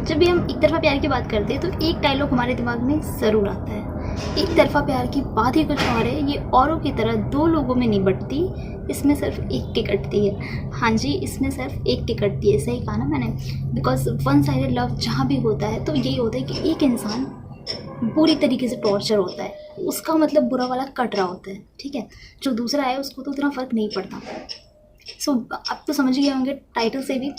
जब भी हम एक तरफा प्यार की बात करते हैं तो एक डायलॉग हमारे दिमाग में ज़रूर आता है, एक तरफा प्यार की बात ही कुछ और है, ये औरों की तरह दो लोगों में नहीं बटती, इसमें सिर्फ एक की कटती है। हाँ जी, इसमें सिर्फ एक की कटती है, सही कहा ना मैंने। बिकॉज वन साइडेड लव जहाँ भी होता है तो यही होता है कि एक इंसान बुरी तरीके से टॉर्चर होता है, उसका मतलब बुरा वाला कट रहा होता है, ठीक है। जो दूसरा है उसको तो उतना फ़र्क नहीं पड़ता। सो अब तो समझ गए होंगे टाइटल से भी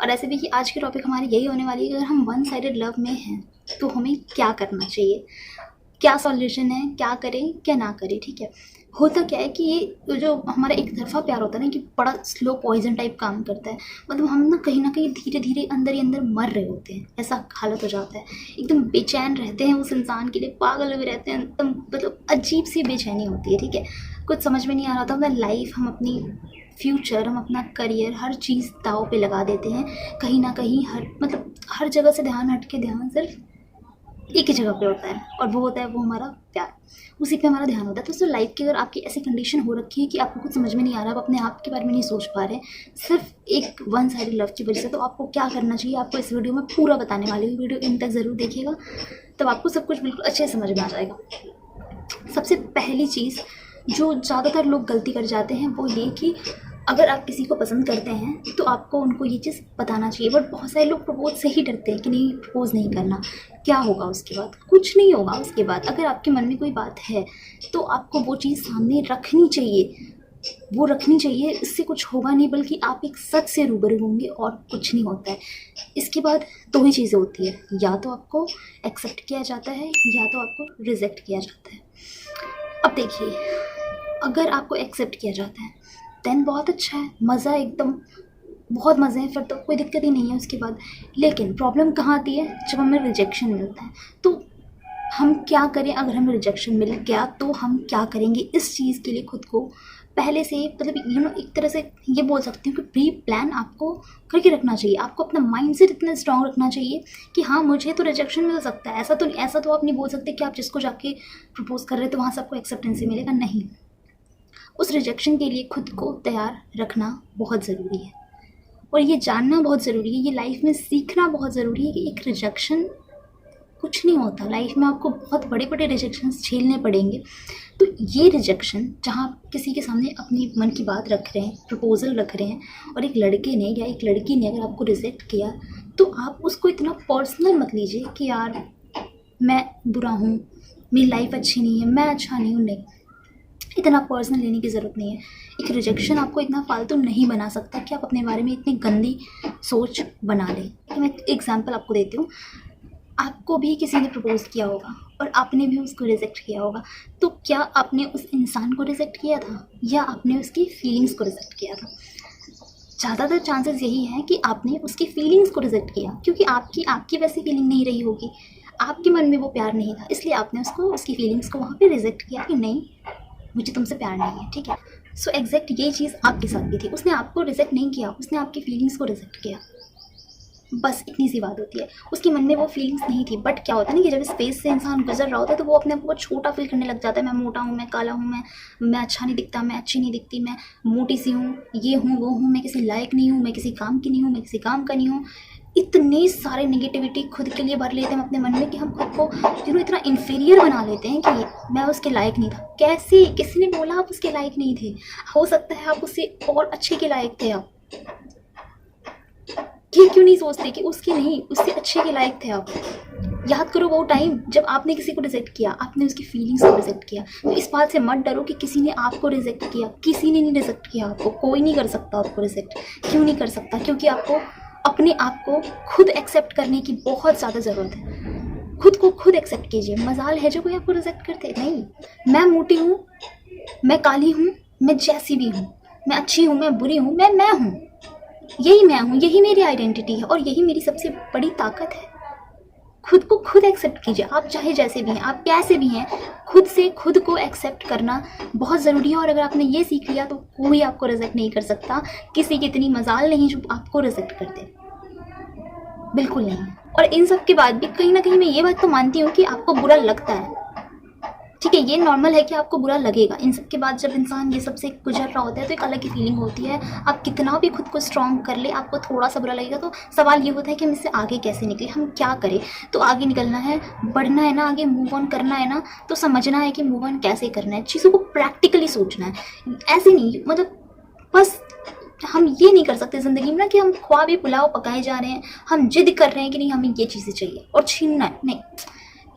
और ऐसे भी कि आज की टॉपिक हमारी यही होने वाली है कि अगर हम वन साइडेड लव में हैं तो हमें क्या करना चाहिए, क्या सॉल्यूशन है, क्या करें क्या ना करें, ठीक है। होता क्या है कि ये जो हमारा एक तरफा प्यार होता है ना, कि बड़ा स्लो पॉइजन टाइप काम करता है। मतलब हम ना कहीं धीरे धीरे अंदर ही अंदर मर रहे होते हैं, ऐसा हालत हो जाता है। एकदम बेचैन रहते हैं उस इंसान के लिए, पागल हुए रहते हैं एकदम, मतलब अजीब सी बेचैनी होती है, ठीक है। कुछ समझ में नहीं आ रहा था, मतलब लाइफ, हम अपनी फ्यूचर, हम अपना करियर, हर चीज़ दाव पे लगा देते हैं कहीं ना कहीं। हर जगह से ध्यान हट के ध्यान सिर्फ एक ही जगह पे होता है और वो होता है वो हमारा प्यार, उसी पे हमारा ध्यान होता है। तो सो लाइफ की अगर आपकी ऐसी कंडीशन हो रखी है कि आपको कुछ समझ में नहीं आ रहा, आप अपने आप के बारे में नहीं सोच पा रहे सिर्फ एक वन साइडेड लव की वजह से, तो आपको क्या करना चाहिए, आपको इस वीडियो में पूरा बताने वाली हूँ। वीडियो इन तक ज़रूर देखिएगा, तब आपको सब कुछ बिल्कुल अच्छे से समझ में आ जाएगा। सबसे पहली चीज़ जो ज़्यादातर लोग गलती कर जाते हैं वो ये कि अगर आप किसी को पसंद करते हैं तो आपको उनको ये चीज़ बताना चाहिए। बट बहुत सारे लोग प्रपोज से ही डरते हैं कि नहीं, प्रपोज नहीं करना, क्या होगा उसके बाद, कुछ नहीं होगा उसके बाद। अगर आपके मन में कोई बात है तो आपको वो चीज़ सामने रखनी चाहिए, वो रखनी चाहिए, इससे कुछ होगा नहीं, बल्कि आप एक सच से रूबरू होंगे और कुछ नहीं होता है। इसके बाद दो ही चीज़ें होती है, या तो आपको एक्सेप्ट किया जाता है या तो आपको रिजेक्ट किया जाता है। अब देखिए, अगर आपको एक्सेप्ट किया जाता है देन बहुत अच्छा है, मज़ा एकदम बहुत मज़े हैं, फिर तो कोई दिक्कत ही नहीं है उसके बाद। लेकिन प्रॉब्लम कहाँ आती है, जब हमें रिजेक्शन मिलता है तो हम क्या करें। अगर हमें रिजेक्शन मिल गया तो हम क्या करेंगे, इस चीज़ के लिए खुद को पहले से, मतलब एक तरह से ये बोल सकती हूँ कि प्री प्लान आपको करके रखना चाहिए। आपको अपना माइंड सेट इतना स्ट्रांग रखना चाहिए कि हाँ, मुझे तो रिजेक्शन मिल सकता है। ऐसा तो आप नहीं बोल सकते कि आप जिसको जाके प्रपोज कर रहे हैं तो वहाँ से आपको एक्सेप्टेंस ही मिलेगा, नहीं। उस रिजेक्शन के लिए खुद को तैयार रखना बहुत ज़रूरी है और ये जानना बहुत ज़रूरी है, ये लाइफ में सीखना बहुत ज़रूरी है कि एक रिजेक्शन कुछ नहीं होता। लाइफ में आपको बहुत बड़े बड़े रिजेक्शंस झेलने पड़ेंगे। तो ये रिजेक्शन, जहाँ आप किसी के सामने अपनी मन की बात रख रहे हैं, प्रपोजल रख रहे हैं और एक लड़के ने या एक लड़की ने अगर आपको रिजेक्ट किया तो आप उसको इतना पर्सनल मत लीजिए कि यार मैं बुरा हूँ, मेरी लाइफ अच्छी नहीं है, मैं अच्छा नहीं हूँ। नहीं, इतना पर्सनल लेने की ज़रूरत नहीं है। एक रिजेक्शन आपको इतना फालतू नहीं बना सकता कि आप अपने बारे में इतनी गंदी सोच बना लें। मैं एग्जांपल आपको देती हूँ। आपको भी किसी ने प्रपोज किया होगा और आपने भी उसको रिजेक्ट किया होगा, तो क्या आपने उस इंसान को रिजेक्ट किया था या आपने उसकी फीलिंग्स को रिजेक्ट किया था? ज़्यादातर चांसेस यही है कि आपने उसकी फीलिंग्स को रिजेक्ट किया, क्योंकि आपकी वैसी फीलिंग नहीं रही होगी, आपके मन में वो प्यार नहीं था, इसलिए आपने उसकी फीलिंग्स को वहाँ पे रिजेक्ट किया कि नहीं, मुझे तुमसे प्यार नहीं है, ठीक है। सो एग्जैक्ट यही चीज़ आपके साथ भी थी। उसने आपको रिजेक्ट नहीं किया, उसने आपकी फीलिंग्स को रिजेक्ट किया, बस इतनी सी बात होती है। उसके मन में वो फीलिंग्स नहीं थी। बट क्या होता है ना कि जब स्पेस से इंसान गुजर रहा होता है तो वो अपने आप को छोटा फील करने लग जाता है। मैं मोटा हूँ, मैं काला हूँ, मैं अच्छा नहीं दिखता, मैं अच्छी नहीं दिखती, मैं मोटी सी हूँ, ये हूँ वो हूँ, मैं किसी लायक नहीं हूँ, मैं किसी काम की नहीं हूँ, मैं किसी काम का नहीं हूँ। इतने सारे नेगेटिविटी खुद के लिए भर लेते हैं अपने मन में कि हम खुद को इतना इन्फीरियर बना लेते हैं कि मैं उसके लायक नहीं था। कैसे, किसी ने बोला आप उसके लायक नहीं थे? हो सकता है आप उससे और अच्छे के लायक थे। आप ये क्यों नहीं सोचते कि उसके नहीं, उससे अच्छे के लायक थे आप? याद करो वो टाइम जब आपने किसी को रिजेक्ट किया, आपने उसकी फीलिंग्स को रिजेक्ट किया। तो इस बात से मत डरो कि किसी ने आपको रिजेक्ट किया, किसी ने नहीं रिजेक्ट किया आपको, कोई नहीं कर सकता आपको रिजेक्ट। क्यों नहीं कर सकता? क्योंकि आपको अपने आप को खुद एक्सेप्ट करने की बहुत ज़्यादा ज़रूरत है। खुद को खुद एक्सेप्ट कीजिए। मजाल है जो कोई आपको रिजेक्ट करते, नहीं। मैं मोटी हूँ, मैं काली हूँ, मैं जैसी भी हूँ, मैं अच्छी हूँ, मैं बुरी हूँ, मैं हूँ, यही मैं हूँ, यही मेरी आइडेंटिटी है और यही मेरी सबसे बड़ी ताकत है। खुद को खुद एक्सेप्ट कीजिए। आप चाहे जैसे भी हैं, आप कैसे भी हैं, खुद से खुद को एक्सेप्ट करना बहुत ज़रूरी है। और अगर आपने ये सीख लिया तो कोई आपको रिजेक्ट नहीं कर सकता। किसी की इतनी मजाल नहीं जो आपको रिजेक्ट कर दे, बिल्कुल नहीं। और इन सब के बाद भी कहीं ना कहीं मैं ये बात तो मानती हूँ कि आपको बुरा लगता है, ठीक है, ये नॉर्मल है कि आपको बुरा लगेगा। इन सब के बाद जब इंसान ये सब से गुजर रहा होता है तो एक अलग ही फीलिंग होती है। आप कितना भी खुद को स्ट्रॉन्ग कर ले, आपको थोड़ा सा बुरा लगेगा। तो सवाल ये होता है कि हम इससे आगे कैसे निकले, हम क्या करें। तो आगे निकलना है, बढ़ना है ना, आगे मूव ऑन करना है ना, तो समझना है कि मूव ऑन कैसे करना है। चीज़ों को प्रैक्टिकली सोचना है, ऐसे नहीं मतलब बस हम ये नहीं कर सकते ज़िंदगी में ना कि हम ख्वाबी पुलाव पकाए जा रहे हैं, हम जिद कर रहे हैं कि नहीं हमें ये चीज़ें चाहिए और छीनना है। नहीं,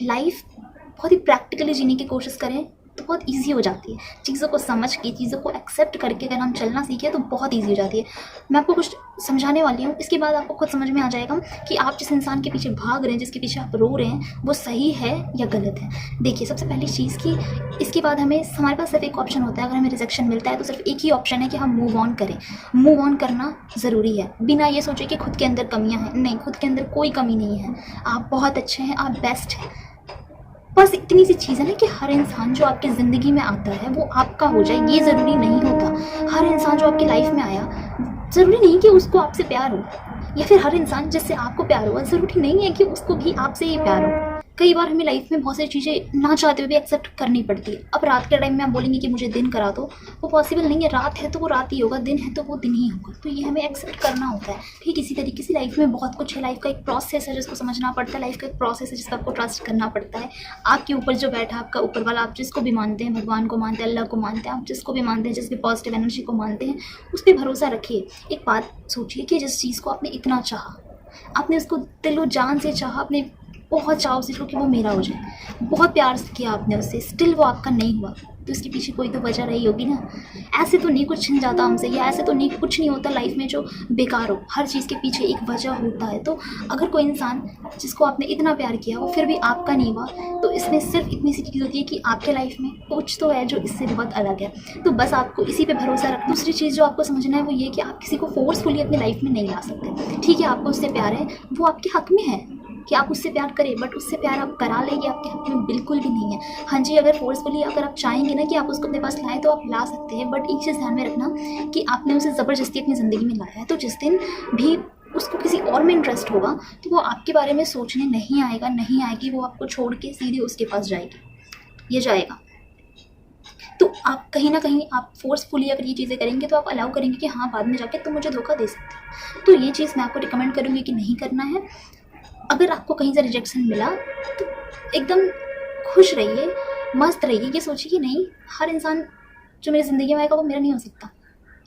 लाइफ बहुत ही प्रैक्टिकली जीने की कोशिश करें तो बहुत इजी हो जाती है। चीज़ों को समझ के, चीज़ों को एक्सेप्ट करके अगर हम चलना सीखें तो बहुत इजी हो जाती है। मैं आपको कुछ समझाने वाली हूँ, इसके बाद आपको खुद समझ में आ जाएगा कि आप जिस इंसान के पीछे भाग रहे हैं, जिसके पीछे आप रो रहे हैं, वो सही है या गलत है। देखिए, सबसे पहली चीज़ कि इसके बाद हमारे पास सिर्फ एक ऑप्शन होता है। अगर हमें रिजेक्शन मिलता है तो सिर्फ एक ही ऑप्शन है कि हम मूव ऑन करें। मूव ऑन करना ज़रूरी है, बिना ये सोचे कि खुद के अंदर कमियाँ हैं। नहीं, खुद के अंदर कोई कमी नहीं है, आप बहुत अच्छे हैं, आप बेस्ट हैं। बस इतनी सी चीज़ है ना कि हर इंसान जो आपकी ज़िंदगी में आता है वो आपका हो जाए, ये ज़रूरी नहीं होता। हर इंसान जो आपकी लाइफ में आया, ज़रूरी नहीं कि उसको आपसे प्यार हो, या फिर हर इंसान जिससे आपको प्यार हुआ ज़रूरी नहीं है कि उसको भी आपसे ही प्यार हो। कई बार हमें लाइफ में बहुत सारी चीज़ें ना चाहते हुए भी एक्सेप्ट करनी पड़ती है। अब रात के टाइम में आप बोलेंगे कि मुझे दिन करा दो, वो पॉसिबल नहीं है। रात है तो वो रात ही होगा, दिन है तो वो दिन ही होगा। तो ये हमें एक्सेप्ट करना होता है। ठीक इसी तरीके से लाइफ में बहुत कुछ है। लाइफ का एक प्रोसेस है जिसको समझना पड़ता है। लाइफ का एक प्रोसेस है जिसका आपको ट्रस्ट करना पड़ता है। आपके ऊपर जो बैठा आपका ऊपर वाला, आप जिसको भी मानते हैं, भगवान को मानते हैं, अल्लाह को मानते हैं, आप जिसको भी मानते हैं, जिसकी पॉजिटिव एनर्जी को मानते हैं, उस पर भरोसा रखिए। एक बात सोचिए कि जिस चीज़ को आपने इतना चाहा, आपने उसको दिलो जान से चाहा, आपने बहुत चाव से कि वो मेरा हो जाए, बहुत प्यार से किया आपने उससे, स्टिल वो आपका नहीं हुआ, तो इसके पीछे कोई तो वजह रही होगी ना। ऐसे तो नहीं कुछ छिन जाता हमसे, या ऐसे तो नहीं कुछ नहीं होता लाइफ में जो बेकार हो। हर चीज़ के पीछे एक वजह होता है। तो अगर कोई इंसान जिसको आपने इतना प्यार किया वो फिर भी आपका नहीं हुआ, तो इसमें सिर्फ इतनी सी चीज़ होती है कि आपके लाइफ में कुछ तो है जो इससे बहुत अलग है। तो बस आपको इसी पे भरोसा रख। दूसरी चीज़ जो आपको समझना है वो ये कि आप किसी को फोर्सफुली अपनी लाइफ में नहीं ला सकते। ठीक है, आपको उससे प्यार है, वो आपके हक में है कि आप उससे प्यार करें, बट उससे प्यार आप करा लेंगे आपके हक में बिल्कुल भी नहीं है। हाँ जी, अगर फोर्सफुली अगर आप चाहेंगे ना कि आप उसको अपने पास लाएं तो आप ला सकते हैं, बट एक चीज़ ध्यान में रखना कि आपने उसे ज़बरदस्ती अपनी ज़िंदगी में लाया है, तो जिस दिन भी उसको किसी और में इंटरेस्ट होगा तो वो आपके बारे में सोचने नहीं आएगा, नहीं आएगी, वो आपको छोड़ के सीधे उसके पास जाएगी, ये जाएगा। तो आप कहीं ना कहीं आप फोर्सफुली अगर ये चीज़ें करेंगे तो आप अलाउ करेंगे कि हाँ बाद में जाके तुम मुझे धोखा दे सकते हो। तो ये चीज़ मैं आपको रिकमेंड करूँगी कि नहीं करना है। अगर आपको कहीं से रिजेक्शन मिला तो एकदम खुश रहिए, मस्त रहिए, ये सोचिए कि नहीं, हर इंसान जो मेरी ज़िंदगी में आएगा वो मेरा नहीं हो सकता,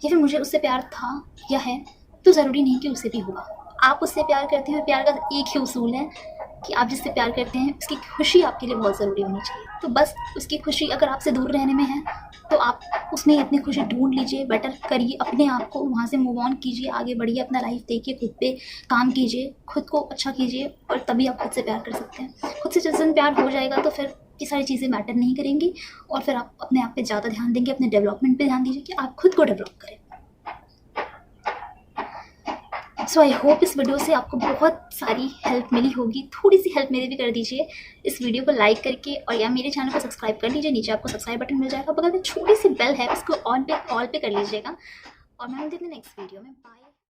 या फिर मुझे उससे प्यार था या है तो ज़रूरी नहीं कि उससे भी होगा। आप उससे प्यार करते हैं, प्यार का एक ही उसूल है कि आप जिससे प्यार करते हैं उसकी खुशी आपके लिए बहुत ज़रूरी होनी चाहिए। तो बस उसकी खुशी अगर आपसे दूर रहने में है तो आप उसमें ही अपनी खुशी ढूंढ लीजिए, बेटर करिए अपने आप को, वहाँ से मूव ऑन कीजिए, आगे बढ़िए, अपना लाइफ देखिए, खुद पे काम कीजिए, खुद को अच्छा कीजिए, और तभी आप खुद से प्यार कर सकते हैं। खुद से जिस दिन प्यार हो जाएगा तो फिर ये सारी चीज़ें मैटर नहीं करेंगी, और फिर आप अपने आप पे ज़्यादा ध्यान देंगे, अपने डेवलपमेंट पे ध्यान दीजिए कि आप खुद को डेवलप करें। सो आई होप इस वीडियो से आपको बहुत सारी हेल्प मिली होगी। थोड़ी सी हेल्प मेरे भी कर दीजिए इस वीडियो को लाइक करके, और या मेरे चैनल को सब्सक्राइब कर लीजिए। नीचे आपको सब्सक्राइब बटन मिल जाएगा, बगल में छोटी सी बेल है, उसको ऑल पे कर लीजिएगा। और मैं मिलती हूँ नेक्स्ट वीडियो में। बाय।